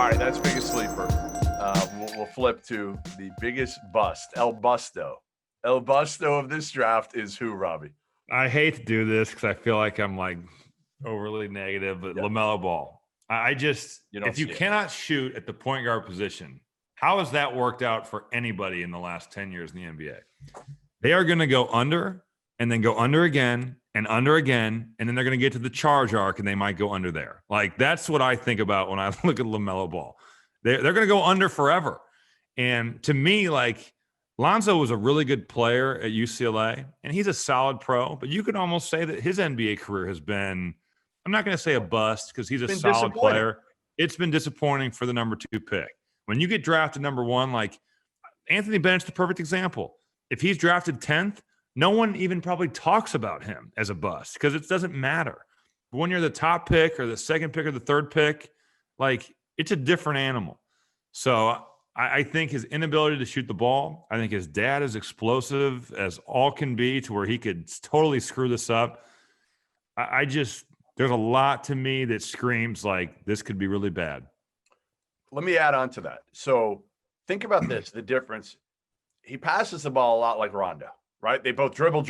All right, that's biggest sleeper. We'll flip to the biggest bust, El Busto. El Busto of this draft is who, Robbie? I hate to do this because I feel like I'm like overly negative, but LaMelo Ball. If you cannot shoot at the point guard position, how has that worked out for anybody in the last 10 years in the NBA? They are going to go under and then go under again and under again, and then they're going to get to the charge arc and they might go under there. Like, that's what I think about when I look at LaMelo Ball. They're going to go under forever. And to me, like, Lonzo was a really good player at UCLA, and he's a solid pro, but you could almost say that his NBA career has been, I'm not going to say a bust because he's a solid player. It's been disappointing for the number 2 pick. When you get drafted number 1, like Anthony Bennett's the perfect example. If he's drafted 10th, no one even probably talks about him as a bust because it doesn't matter. But when you're the top pick or the second pick or the third pick, like, it's a different animal. So I think his inability to shoot the ball, I think his dad is explosive as all can be to where he could totally screw this up. There's a lot to me that screams like this could be really bad. Let me add on to that. So think about this, the difference. He passes the ball a lot like Rondo, right? They both dribble,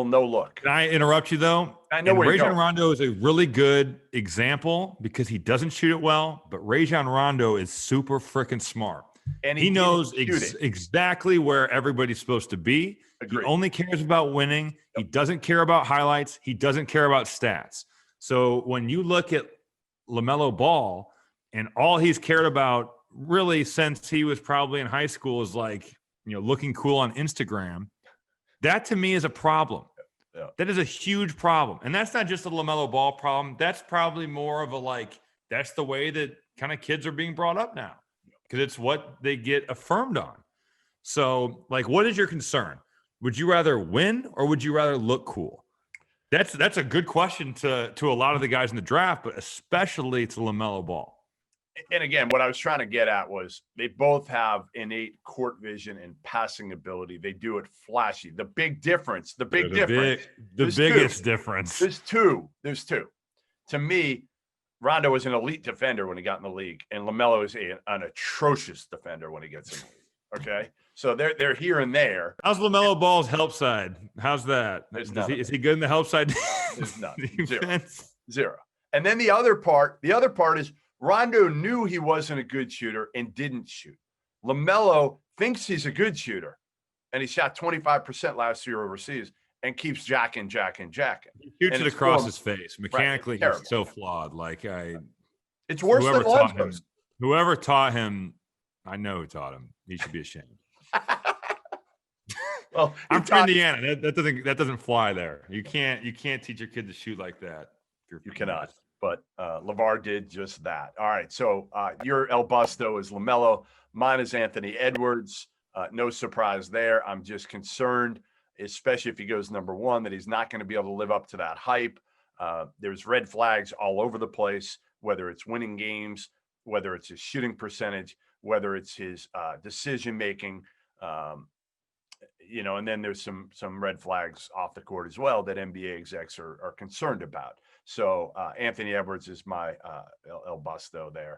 no look. Can I interrupt you, though? I know where Rajon Rondo is a really good example because he doesn't shoot it well, but Rajon Rondo is super freaking smart. And he knows exactly where everybody's supposed to be. Agreed. He only cares about winning. Yep. He doesn't care about highlights. He doesn't care about stats. So when you look at LaMelo Ball and all he's cared about really since he was probably in high school is like, looking cool on Instagram, that to me is a problem. Yeah. That is a huge problem. And that's not just a LaMelo Ball problem. That's probably more of that's the way that kind of kids are being brought up now. Because it's what they get affirmed on. So, like, what is your concern? Would you rather win or would you rather look cool? That's a good question to a lot of the guys in the draft, but especially to LaMelo Ball. And again, what I was trying to get at was they both have innate court vision and passing ability. They do it flashy. The big difference, the biggest difference. There's two. To me, Rondo was an elite defender when he got in the league, and LaMelo is an atrocious defender when he gets in the league. Okay, so they're here and there. How's LaMelo Ball's help side? How's that? Is he good in the help side? There's none. Zero. And then the other part is Rondo knew he wasn't a good shooter and didn't shoot. LaMelo thinks he's a good shooter, and he shot 25% last year overseas. And keeps jacking. He shoots it across his face. Mechanically, right, he's so flawed. It's worse than Lonzo's. Whoever taught him, I know who taught him. He should be ashamed. Well, I'm from Indiana. That doesn't fly there. You can't teach your kid to shoot like that. You cannot. But Lavar did just that. All right. So your El Busto is LaMelo. Mine is Anthony Edwards. No surprise there. I'm just concerned, especially if he goes number 1, that he's not going to be able to live up to that hype. There's red flags all over the place, whether it's winning games, whether it's his shooting percentage, whether it's his decision-making, and then there's some red flags off the court as well that NBA execs are concerned about. So Anthony Edwards is my El Busto there.